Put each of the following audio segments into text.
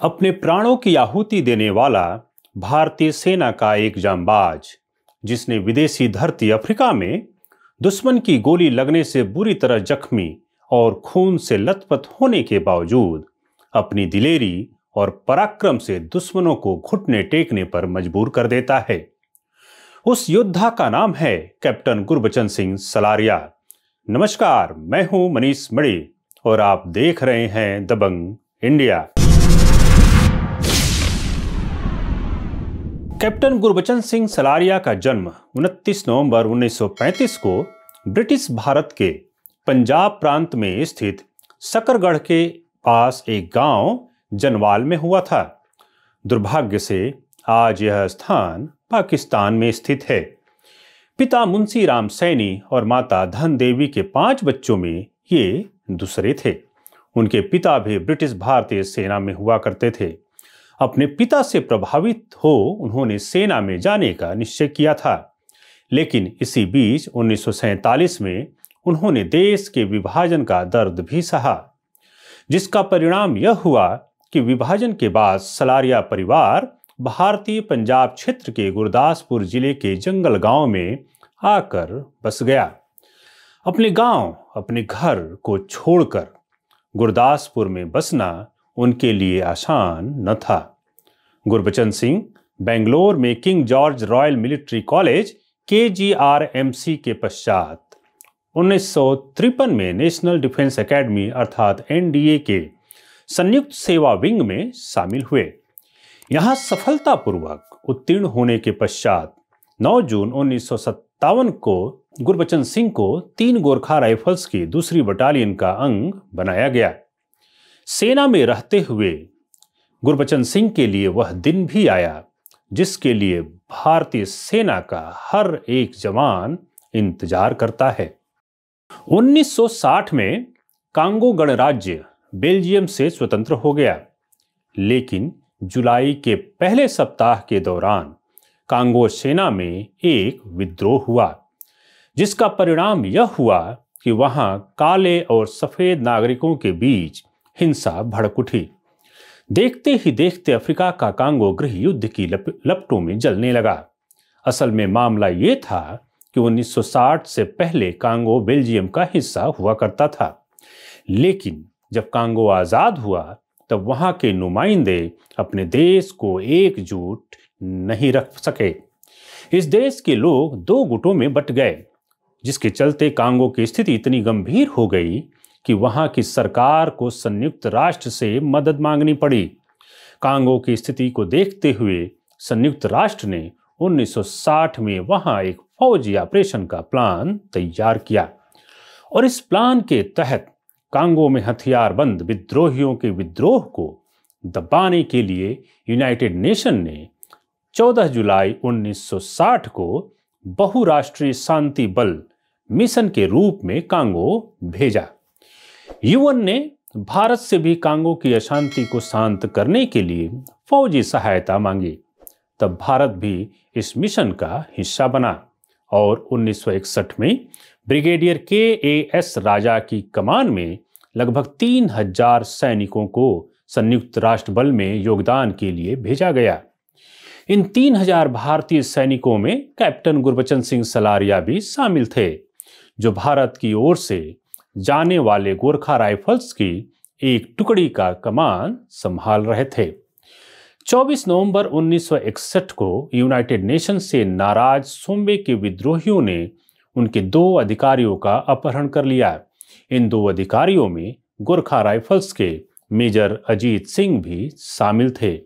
अपने प्राणों की आहुति देने वाला भारतीय सेना का एक जांबाज, जिसने विदेशी धरती अफ्रीका में दुश्मन की गोली लगने से बुरी तरह जख्मी और खून से लथपथ होने के बावजूद अपनी दिलेरी और पराक्रम से दुश्मनों को घुटने टेकने पर मजबूर कर देता है। उस योद्धा का नाम है कैप्टन गुरबचन सिंह सलारिया। नमस्कार, मैं हूं मनीष मणि और आप देख रहे हैं दबंग इंडिया। कैप्टन गुरबचन सिंह सलारिया का जन्म 29 नवंबर 1935 को ब्रिटिश भारत के पंजाब प्रांत में स्थित सकरगढ़ के पास एक गांव जनवाल में हुआ था। दुर्भाग्य से आज यह स्थान पाकिस्तान में स्थित है। पिता मुंशी राम सैनी और माता धन देवी के 5 बच्चों में ये दूसरे थे। उनके पिता भी ब्रिटिश भारतीय सेना में हुआ करते थे। अपने पिता से प्रभावित हो उन्होंने सेना में जाने का निश्चय किया था, लेकिन इसी बीच 1947 में उन्होंने देश के विभाजन का दर्द भी सहा, जिसका परिणाम यह हुआ कि विभाजन के बाद सलारिया परिवार भारतीय पंजाब क्षेत्र के गुरदासपुर जिले के जंगल गांव में आकर बस गया। अपने गांव, अपने घर को छोड़कर गुरदासपुर में बसना उनके लिए आसान न था। गुरबचन सिंह बेंगलोर में king George royal military college KGRMC के पश्चात 1953 में नेशनल डिफेंस एकेडमी अर्थात NDA के संयुक्त सेवा विंग में शामिल हुए। यहां सफलतापूर्वक उत्तीर्ण होने के पश्चात 9 जून 1957 को गुरबचन सिंह को 3 गोरखा राइफल्स की 2री बटालियन का अंग बनाया गया। सेना में रहते हुए गुरबचन सिंह के लिए वह दिन भी आया जिसके लिए भारतीय सेना का हर एक जवान इंतजार करता है। 1960 में कांगो गणराज्य बेल्जियम से स्वतंत्र हो गया, लेकिन जुलाई के पहले सप्ताह के दौरान कांगो सेना में एक विद्रोह हुआ, जिसका परिणाम यह हुआ कि वहां काले और सफेद नागरिकों के बीच हिंसा भड़क उठी। देखते ही देखते अफ्रीका का कांगो गृह युद्ध की लपटों में जलने लगा। असल में मामला यह था कि 1960 से पहले कांगो बेल्जियम का हिस्सा हुआ करता था, लेकिन जब कांगो आजाद हुआ तब वहां के नुमाइंदे अपने देश को एकजुट नहीं रख सके। इस देश के लोग 2 गुटों में बट गए, जिसके चलते कांगो की स्थिति इतनी गंभीर हो गई कि वहां की सरकार को संयुक्त राष्ट्र से मदद मांगनी पड़ी। कांगो की स्थिति को देखते हुए संयुक्त राष्ट्र ने 1960 में वहां एक फौजी ऑपरेशन का प्लान तैयार किया और इस प्लान के तहत कांगो में हथियारबंद विद्रोहियों के विद्रोह को दबाने के लिए यूनाइटेड नेशन ने 14 जुलाई 1960 को बहुराष्ट्रीय शांति बल मिशन के रूप में कांगो भेजा। यूएन ने भारत से भी कांगो की अशांति को शांत करने के लिए फौजी सहायता मांगी। तब भारत भी इस मिशन का हिस्सा बना और 1961 में ब्रिगेडियर KAS राजा की कमान में लगभग 3000 सैनिकों को संयुक्त राष्ट्र बल में योगदान के लिए भेजा गया। इन 3000 भारतीय सैनिकों में कैप्टन गुरबचन सिंह सलारिया भी शामिल थे, जो भारत की ओर से जाने वाले गोरखा राइफल्स की एक टुकड़ी का कमान संभाल रहे थे। 24 नवंबर 1961 को यूनाइटेड नेशन से नाराज सोम्बे के विद्रोहियों ने उनके 2 अधिकारियों का अपहरण कर लिया। इन 2 अधिकारियों में गोरखा राइफल्स के मेजर अजीत सिंह भी शामिल थे।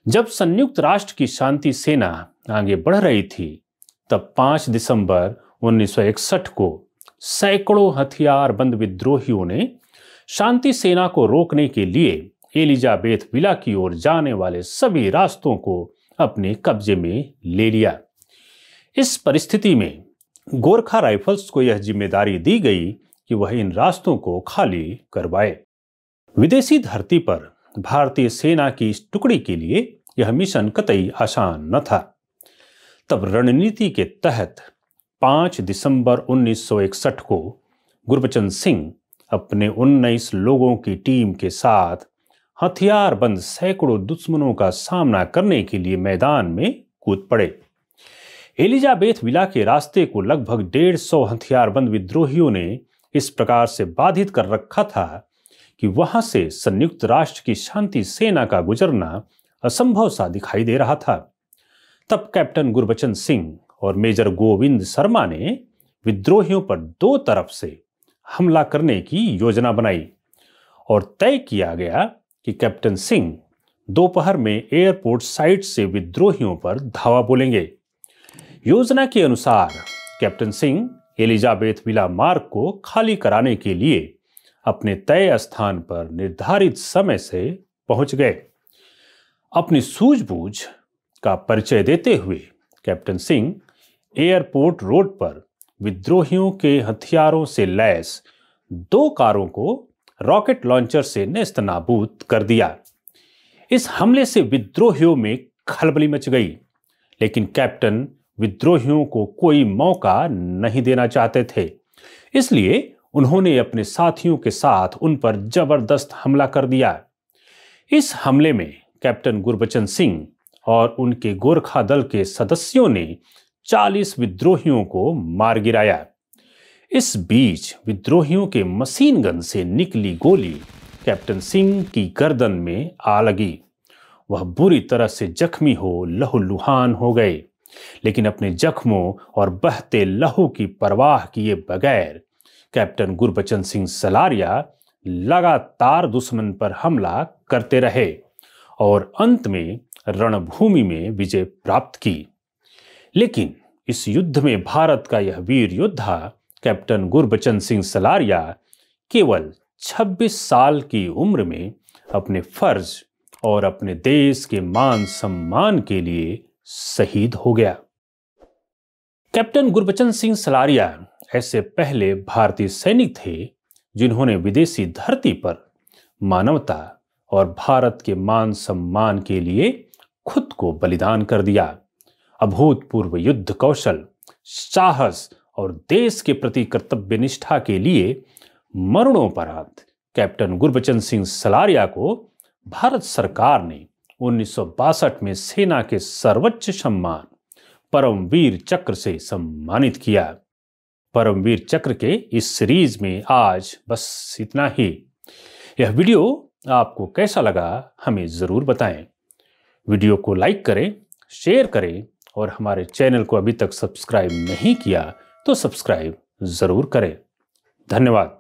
जब संयुक्त राष्ट्र की शांति सेना आगे बढ़ रही थी, तब 5 दिसंबर 1961 को सैकड़ों हथियारबंद विद्रोहियों ने शांति सेना को रोकने के लिए एलिजाबेथ विला की ओर जाने वाले सभी रास्तों को अपने कब्जे में ले लिया। इस परिस्थिति में गोरखा राइफल्स को यह जिम्मेदारी दी गई कि वह इन रास्तों को खाली करवाए। विदेशी धरती पर भारतीय सेना की इस टुकड़ी के लिए यह मिशन कतई आसान न था। तब रणनीति के तहत 5 दिसंबर 1961 को गुरबचन सिंह अपने 19 लोगों की टीम के साथ हथियारबंद सैकड़ों दुश्मनों का सामना करने के लिए मैदान में कूद पड़े। एलिजाबेथ विला के रास्ते को लगभग 150 हथियारबंद विद्रोहियों ने इस प्रकार से बाधित कर रखा था कि वहां से संयुक्त राष्ट्र की शांति सेना का गुजरना असंभव सा दिखाई दे रहा था। तब कैप्टन गुरबचन सिंह और मेजर गोविंद शर्मा ने विद्रोहियों पर दो तरफ से हमला करने की योजना बनाई और तय किया गया कि कैप्टन सिंह दोपहर में एयरपोर्ट साइड से विद्रोहियों पर धावा बोलेंगे। योजना के अनुसार कैप्टन सिंह एलिजाबेथ विला मार्ग को खाली कराने के लिए अपने तय स्थान पर निर्धारित समय से पहुंच गए। अपनी सूझबूझ का परिचय देते हुए कैप्टन सिंह एयरपोर्ट रोड पर विद्रोहियों के हथियारों से लैस 2 कारों को रॉकेट लॉन्चर से नेस्तनाबूद कर दिया। इस हमले से विद्रोहियों में खलबली मच गई, लेकिन कैप्टन विद्रोहियों को कोई मौका नहीं देना चाहते थे, इसलिए उन्होंने अपने साथियों के साथ उन पर जबरदस्त हमला कर दिया। इस हमले में कैप्टन गुरबचन सिंह और उनके गोरखा दल के सदस्यों ने 40 विद्रोहियों को मार गिराया। इस बीच विद्रोहियों के मशीन गन से निकली गोली कैप्टन सिंह की गर्दन में आ लगी। वह बुरी तरह से जख्मी हो लहूलुहान हो गए, लेकिन अपने जख्मों और बहते लहू की परवाह किए बगैर कैप्टन गुरबचन सिंह सलारिया लगातार दुश्मन पर हमला करते रहे और अंत में रणभूमि में विजय प्राप्त की। लेकिन इस युद्ध में भारत का यह वीर योद्धा कैप्टन गुरबचन सिंह सलारिया केवल 26 साल की उम्र में अपने फर्ज और अपने देश के मान सम्मान के लिए शहीद हो गया। कैप्टन गुरबचन सिंह सलारिया ऐसे पहले भारतीय सैनिक थे जिन्होंने विदेशी धरती पर मानवता और भारत के मान सम्मान के लिए खुद को बलिदान कर दिया। अभूतपूर्व युद्ध कौशल, साहस और देश के प्रति कर्तव्य निष्ठा के लिए मरणोपरांत कैप्टन गुरबचन सिंह सलारिया को भारत सरकार ने 1962 में सेना के सर्वोच्च सम्मान परमवीर चक्र से सम्मानित किया। परमवीर चक्र के इस सीरीज में आज बस इतना ही। यह वीडियो आपको कैसा लगा हमें जरूर बताएं। वीडियो को लाइक करें, शेयर करें और हमारे चैनल को अभी तक सब्सक्राइब नहीं किया तो सब्सक्राइब जरूर करें। धन्यवाद।